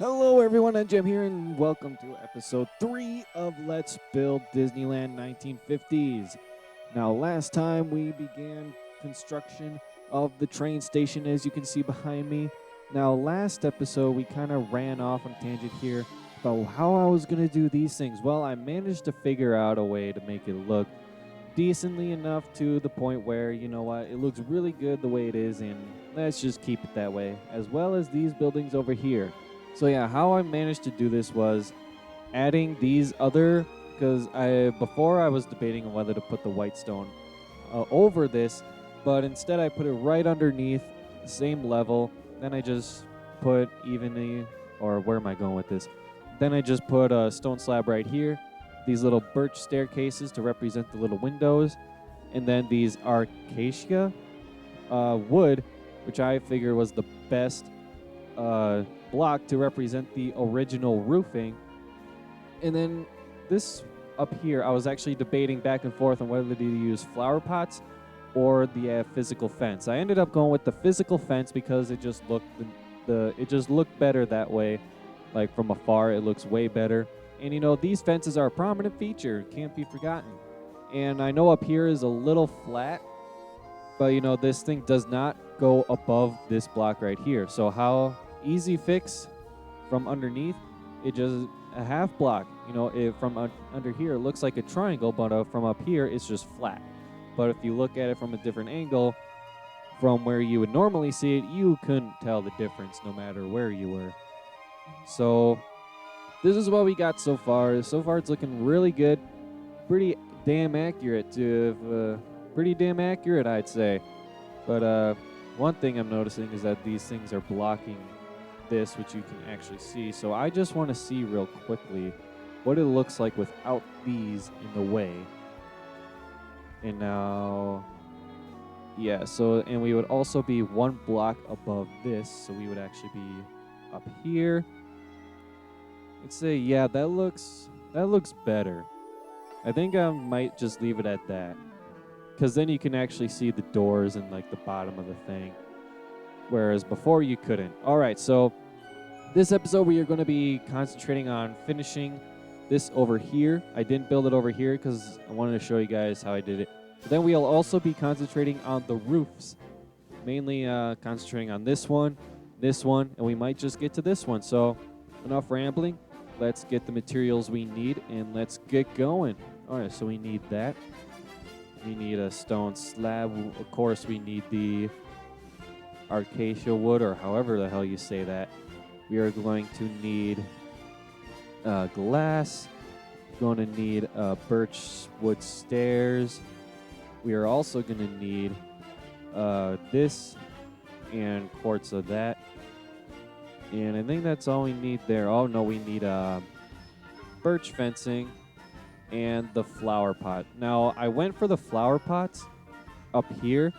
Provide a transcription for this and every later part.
Hello, everyone. I'm Jim here, and welcome to episode 3 of Let's Build Disneyland 1950s. Now, last time we began construction of the train station, as you can see behind me. Now, last episode, we kind of ran off on a tangent here about how I was going to do these things. Well, I managed to figure out a way to make it look decently enough to the point where, you know what, it looks really good the way it is, and let's just keep it that way, as well as these buildings over here. So yeah, how I managed to do this was adding these other, because before I was debating on whether to put the white stone over this, but instead I put it right underneath, the same level. Then I just put evenly, or where am I going with this? Then I just put a stone slab right here, these little birch staircases to represent the little windows, and then these acacia wood, which I figure was the best block to represent the original roofing. And then this up here, I was actually debating back and forth on whether to use flower pots or the physical fence. I ended up going with the physical fence because it just looked it just looked better that way. Like from afar, it looks way better. And you know, these fences are a prominent feature, can't be forgotten. And I know up here is a little flat, but you know, this thing does not go above this block right here. So how easy fix from underneath, it just a half block. You know, it from under here it looks like a triangle, but from up here it's just flat. But if you look at it from a different angle, from where you would normally see it, you couldn't tell the difference no matter where you were. So this is what we got so far. So far it's looking really good, pretty damn accurate pretty damn accurate, I'd say. But one thing I'm noticing is that these things are blocking this, which you can actually see. So I just want to see real quickly what it looks like without these in the way. And now, yeah, so, and we would also be one block above this, so we would actually be up here. Let's say, yeah, that looks better. I think I might just leave it at that, because then you can actually see the doors and like the bottom of the thing, whereas before you couldn't. All right, so this episode we are going to be concentrating on finishing this over here. I didn't build it over here because I wanted to show you guys how I did it. But then we'll also be concentrating on the roofs, mainly concentrating on this one, and we might just get to this one. So enough rambling. Let's get the materials we need and let's get going. All right, so we need that. We need a stone slab. Of course, we need the acacia wood, or however the hell you say that. We are going to need glass. Going to need birch wood stairs. We are also going to need this and quartz of that. And I think that's all we need there. Oh, no, we need birch fencing and the flower pot. Now, I went for the flower pots up here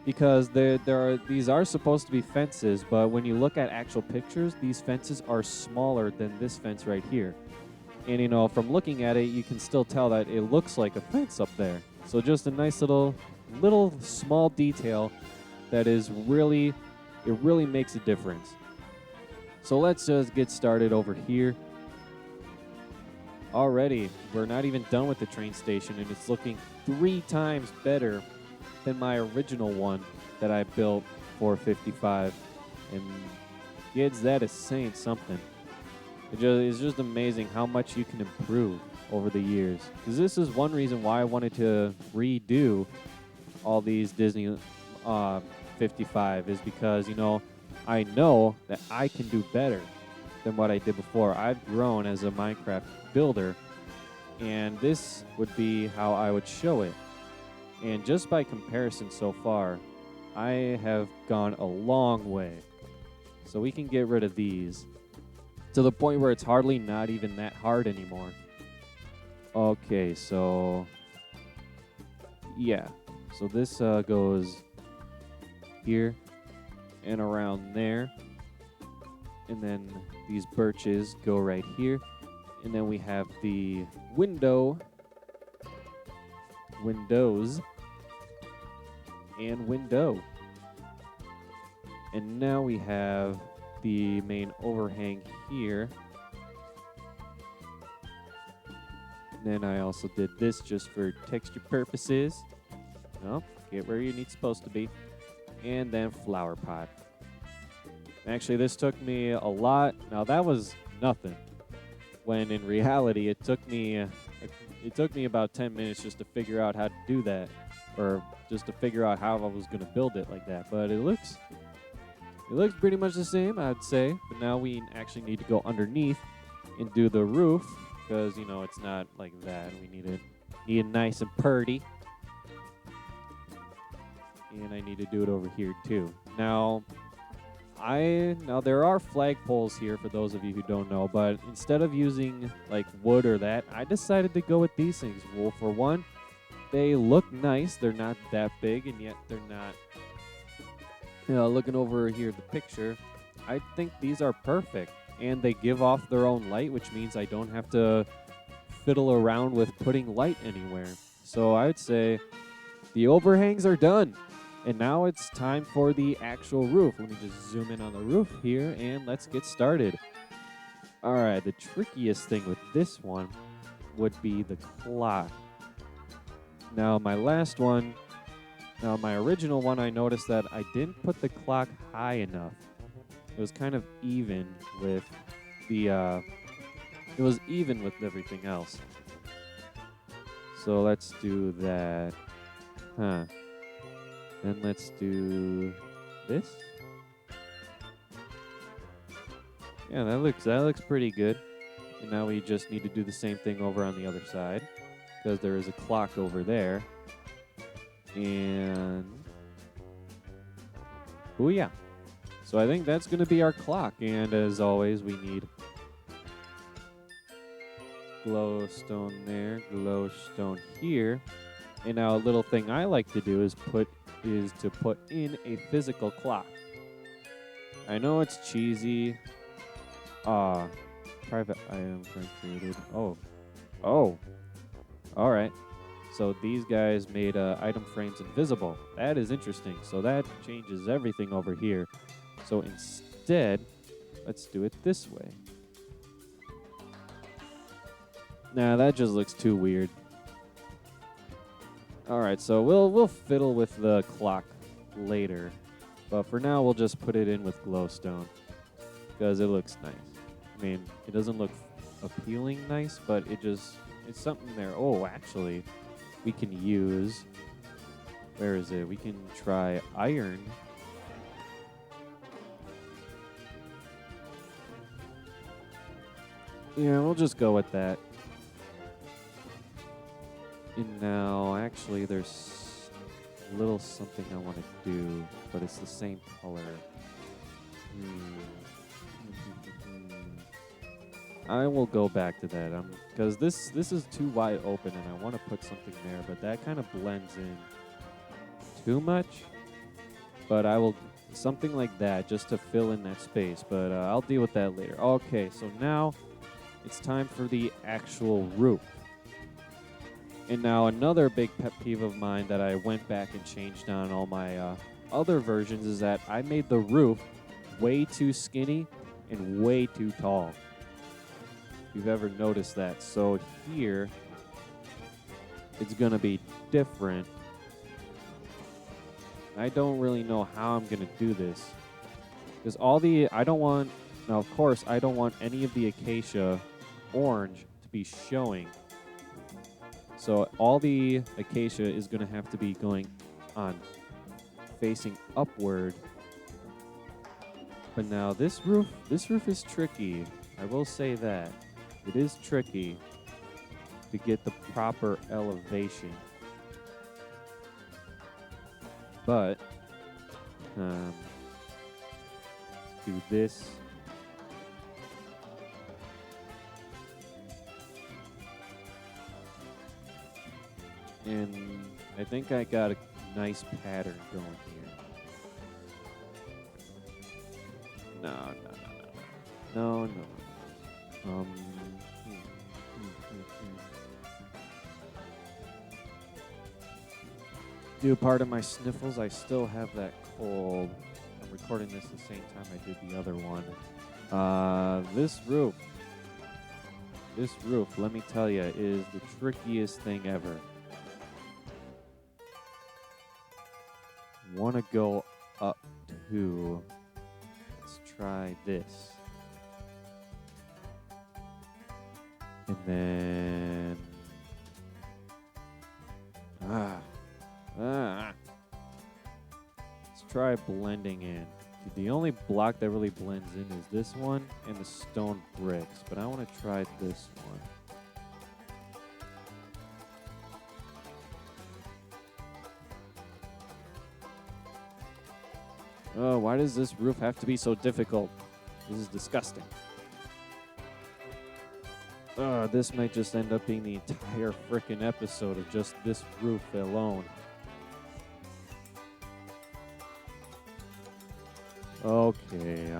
because these are supposed to be fences, but when you look at actual pictures, these fences are smaller than this fence right here. And, you know, from looking at it, you can still tell that it looks like a fence up there. So just a nice little small detail that is really makes a difference. So let's just get started over here. Already, we're not even done with the train station, and it's looking 3 times better than my original one that I built for 55. And kids, that is saying something. It's just amazing how much you can improve over the years. Because this is one reason why I wanted to redo all these Disney 55 is because, you know that I can do better than what I did before. I've grown as a Minecraft builder, and this would be how I would show it. And just by comparison so far, I have gone a long way. So we can get rid of these to the point where it's hardly not even that hard anymore. Okay, so yeah. So this goes here and around there. And then these birches go right here. And then we have the windows, and window. And now we have the main overhang here. And then I also did this just for texture purposes. Oh, get where you're supposed to be. And then flower pot. Actually, this took me a lot. Now that was nothing. When in reality, it took me about 10 minutes just to figure out how to do that, or just to figure out how I was gonna build it like that. But it looks pretty much the same, I'd say. But now we actually need to go underneath and do the roof, because you know it's not like that. We need it nice and purty. And I need to do it over here too. Now there are flagpoles here for those of you who don't know, but instead of using like wood or that, I decided to go with these things. Well, for one, they look nice. They're not that big, and yet they're not. You know, looking over here at the picture, I think these are perfect, and they give off their own light, which means I don't have to fiddle around with putting light anywhere. So I would say the overhangs are done. And now it's time for the actual roof. Let me just zoom in on the roof here, and let's get started. All right, the trickiest thing with this one would be the clock. Now, my original one, I noticed that I didn't put the clock high enough. It was kind of even with everything else. So let's do that. Then let's do this. Yeah, that looks pretty good. And now we just need to do the same thing over on the other side, because there is a clock over there. And oh yeah. So I think that's going to be our clock. And as always, we need glowstone there, glowstone here. And now a little thing I like to do is to put in a physical clock. I know it's cheesy. Private item created. Oh. All right. So these guys made item frames invisible. That is interesting. So that changes everything over here. So instead, let's do it this way. Nah, that just looks too weird. All right, so we'll fiddle with the clock later, but for now we'll just put it in with glowstone because it looks nice. I mean, it doesn't look appealing nice, but it's something there. Oh, actually, we can use. Where is it? We can try iron. Yeah, we'll just go with that. And now, actually, there's a little something I want to do, but it's the same color. I will go back to that, because this is too wide open, and I want to put something there, but that kind of blends in too much. But I will something like that just to fill in that space, but I'll deal with that later. Okay, so now it's time for the actual roof. And now another big pet peeve of mine that I went back and changed on all my other versions is that I made the roof way too skinny and way too tall. If you've ever noticed that. So here, it's going to be different. I don't really know how I'm going to do this. Because now of course, I don't want any of the acacia orange to be showing. So all the acacia is going to have to be going on, facing upward. But now this roof is tricky. I will say that. It is tricky to get the proper elevation. But, let's do this. And I think I got a nice pattern going here. No. Due part of my sniffles, I still have that cold. I'm recording this the same time I did the other one. This roof, let me tell you, is the trickiest thing ever. Want to go up to, let's try this. And then, let's try blending in. The only block that really blends in is this one and the stone bricks, but I want to try this one. Oh, why does this roof have to be so difficult? This is disgusting. This might just end up being the entire frickin' episode of just this roof alone. Okay,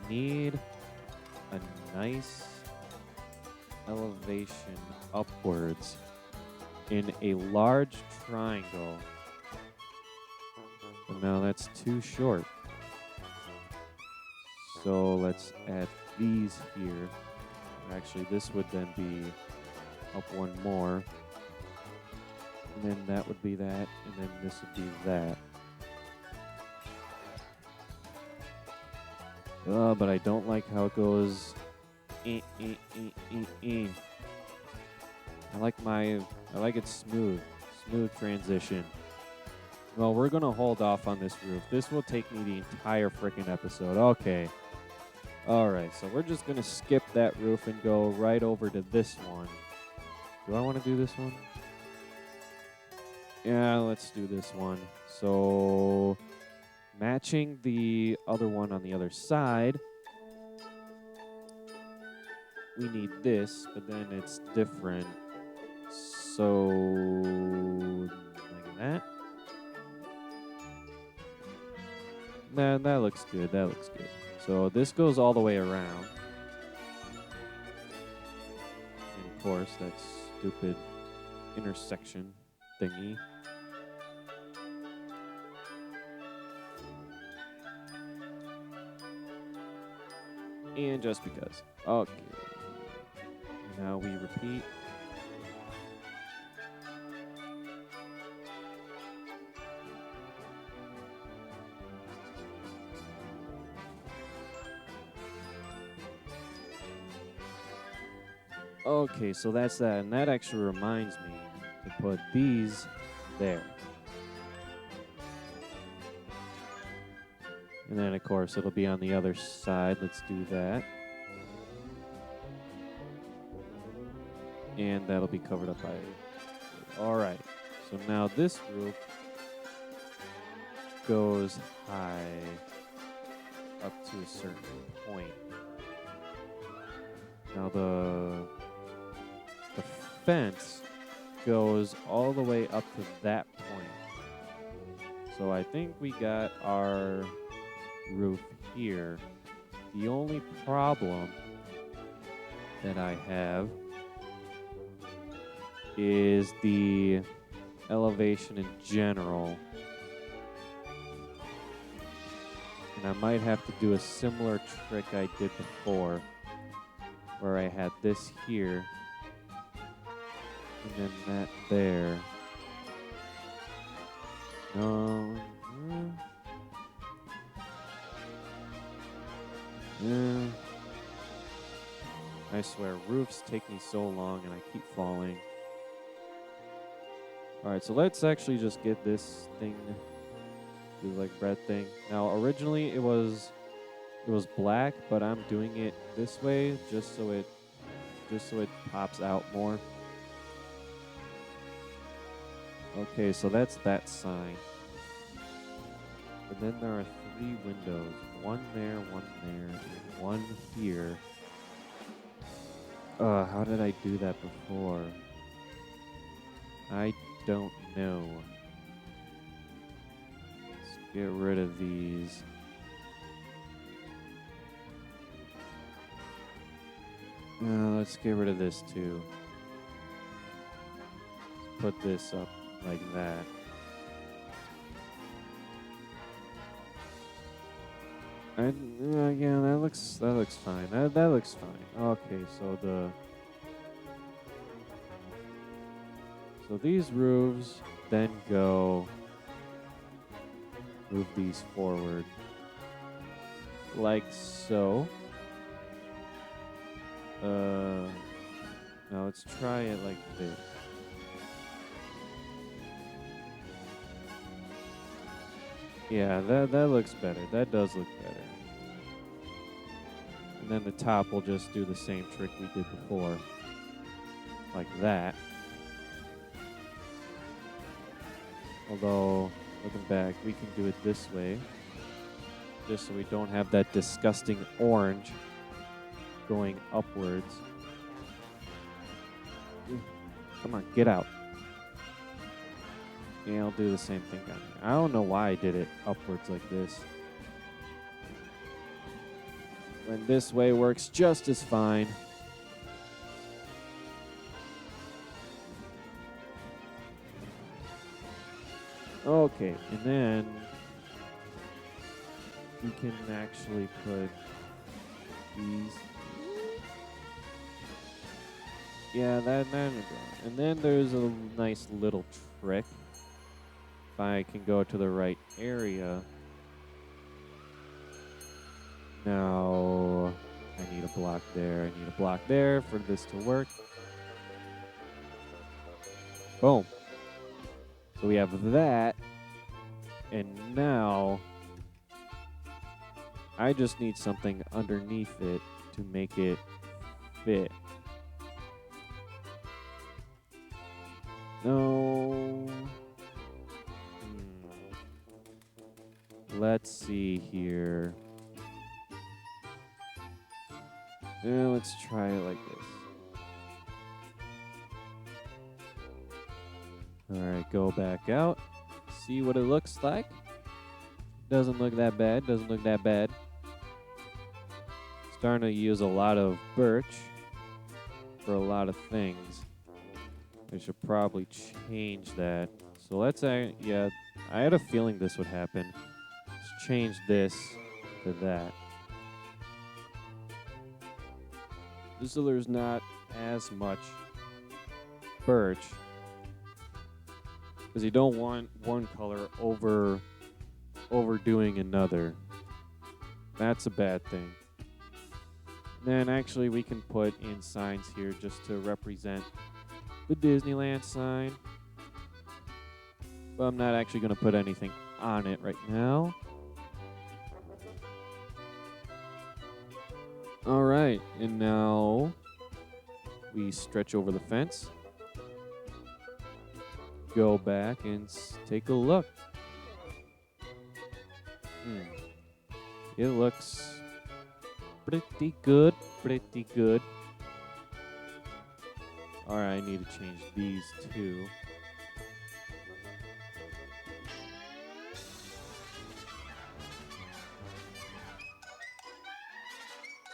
we need a nice elevation upwards in a large triangle. But now that's too short. So let's add these here. Actually, this would then be up one more. And then that would be that, and then this would be that. But I don't like how it goes. I like it smooth transition. Well, we're gonna hold off on this roof. This will take me the entire frickin' episode. Okay. Alright, so we're just gonna skip that roof and go right over to this one. Do I want to do this one? Yeah, let's do this one. So, matching the other one on the other side, we need this, but then it's different. So, like that. Nah, that looks good. That looks good. So this goes all the way around. And of course, that stupid intersection thingy. And just because. Okay. Now we repeat. Okay, so that's that. And that actually reminds me to put these there. And then, of course, it'll be on the other side. Let's do that. And that'll be covered up by... All right. So now this roof goes high up to a certain point. Now the fence goes all the way up to that point. So I think we got our roof here. The only problem that I have is the elevation in general. And I might have to do a similar trick I did before, where I had this here and then that there. Yeah. I swear, roofs take me so long and I keep falling. Alright, so let's actually just get this thing, do like red thing. Now, originally it was black, but I'm doing it this way just so it pops out more. Okay, so that's that sign. And then there are 3 windows. One there, and one here. How did I do that before? I don't know. Let's get rid of these. Let's get rid of this too. Let's put this up like that. Yeah, that looks fine. That looks fine. Okay, so these roofs then go move these forward like so. Now let's try it like this. Yeah, that looks better. That does look better. And then the top will just do the same trick we did before. Like that. Although, looking back, we can do it this way. Just so we don't have that disgusting orange going upwards. Come on, get out. Yeah, I'll do the same thing down here. I don't know why I did it upwards like this. When this way works just as fine. Okay, and then we can actually put these. Yeah, that. And then there's a nice little trick. If I can go to the right area. Now, I need a block there. I need a block there for this to work. Boom. So we have that. And now, I just need something underneath it to make it fit. No. Let's see here. Let's try it like this. Alright, go back out. See what it looks like. Doesn't look that bad. Doesn't look that bad. Starting to use a lot of birch for a lot of things. I should probably change that. So let's yeah, I had a feeling this would happen. Let's change this to that. Just so there's not as much birch. Because you don't want one color overdoing another. That's a bad thing. Then actually we can put in signs here just to represent the Disneyland sign. But I'm not actually going to put anything on it right now. Alright, and now we stretch over the fence. Go back and take a look. It looks pretty good, pretty good. Alright, I need to change these two.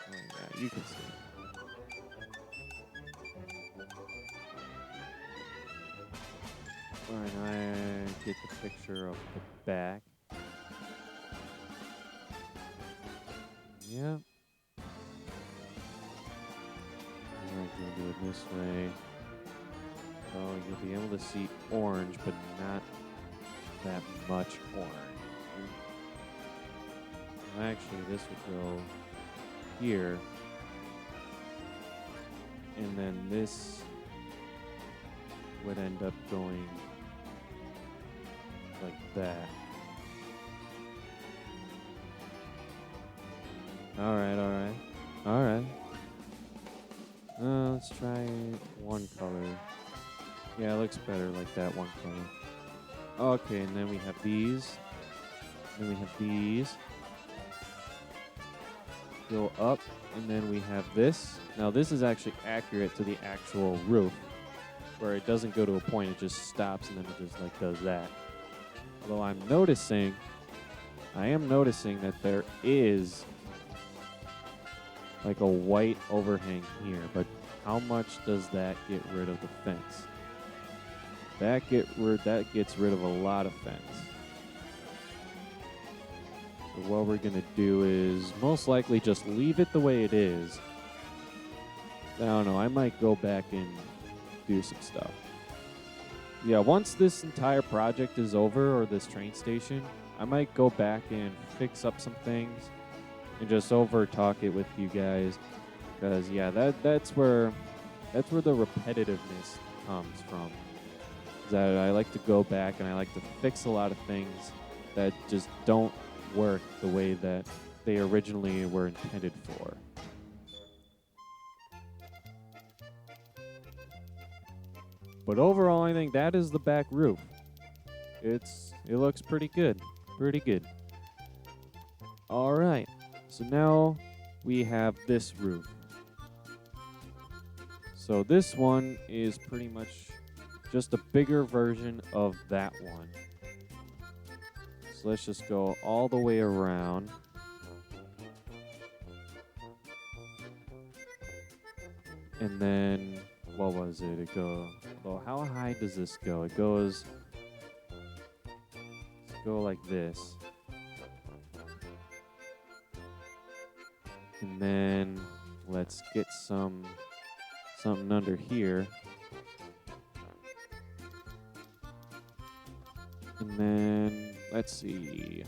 Oh yeah, you can see it. Alright, I get the picture of the back. Yeah. Alright, gonna do it this way. Oh, you'll be able to see orange, but not that much orange. Actually, this would go here. And then this would end up going like that. Alright. Let's try one color. Yeah, it looks better like that one color. Okay, and then we have these. Then we have these. Go up, and then we have this. Now this is actually accurate to the actual roof, where it doesn't go to a point, it just stops, and then it just like does that. Although I am noticing that there is like a white overhang here, but how much does that get rid of the fence? That gets rid of a lot of fence. So what we're gonna do is most likely just leave it the way it is. I don't know, I might go back and do some stuff. Yeah, once this entire project is over, or this train station, I might go back and fix up some things and just over talk it with you guys. Because yeah, that's where the repetitiveness comes from. That I like to go back and I like to fix a lot of things that just don't work the way that they originally were intended for. But overall, I think that is the back roof. It looks pretty good. Pretty good. All right. So now we have this roof. So this one is pretty much just a bigger version of that one. So let's just go all the way around. And then, what was it? Well, how high does this go? It goes, let's go like this. And then let's get something under here. And then, let's see.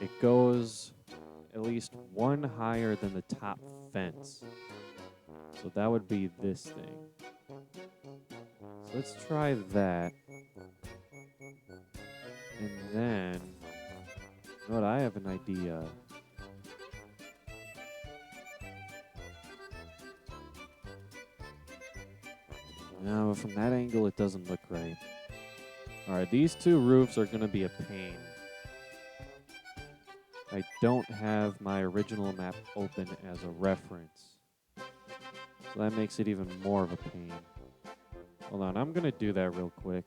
It goes at least one higher than the top fence. So that would be this thing. So let's try that. And then, you know what, I have an idea. No, from that angle it doesn't look right. Alright, these two roofs are going to be a pain. I don't have my original map open as a reference. So that makes it even more of a pain. Hold on, I'm going to do that real quick.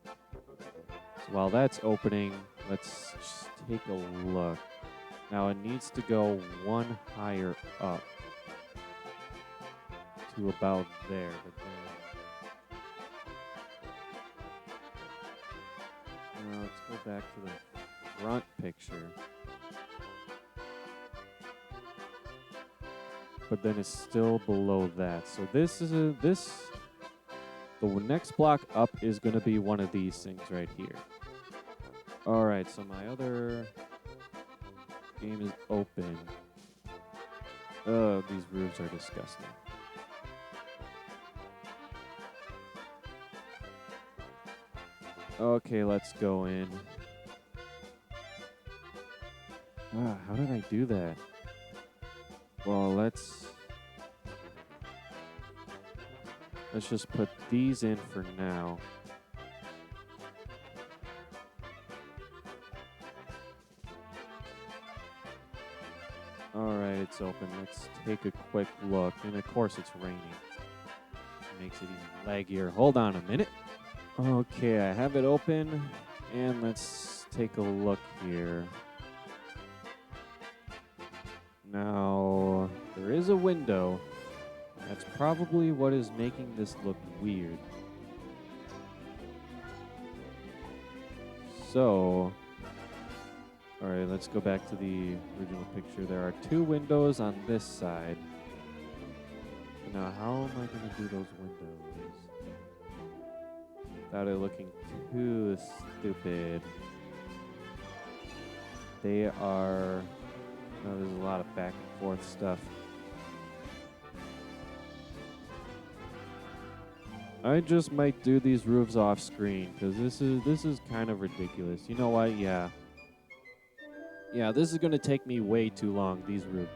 So while that's opening, let's just take a look. Now it needs to go one higher up to about there. But then, now let's go back to the front picture. But then it's still below that. So the next block up is going to be one of these things right here. All right, so my other game is open. Oh, these roofs are disgusting. Okay, let's go in. How did I do that? Well, let's just put these in for now. All right, it's open. Let's take a quick look. And of course, it's raining. It makes it even laggier. Hold on a minute. Okay, I have it open. And let's take a look here. Now, there is a window. That's probably what is making this look weird. So, alright, let's go back to the original picture. There are two windows on this side. Now, how am I going to do those windows without it looking too stupid? They are... No, there's a lot of back and forth stuff. I just might do these roofs off screen because this is kind of ridiculous. You know what? Yeah, this is gonna take me way too long.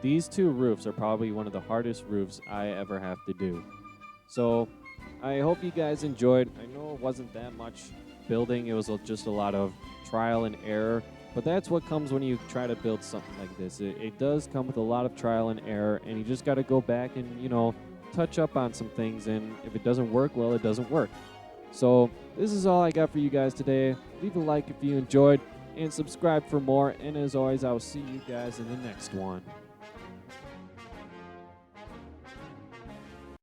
These two roofs are probably one of the hardest roofs I ever have to do. So I hope you guys enjoyed. I know it wasn't that much building. It was just a lot of trial and error. But that's what comes when you try to build something like this. It does come with a lot of trial and error, and you just got to go back and, touch up on some things. And if it doesn't work, well, it doesn't work. So this is all I got for you guys today. Leave a like if you enjoyed and subscribe for more. And as always, I will see you guys in the next one.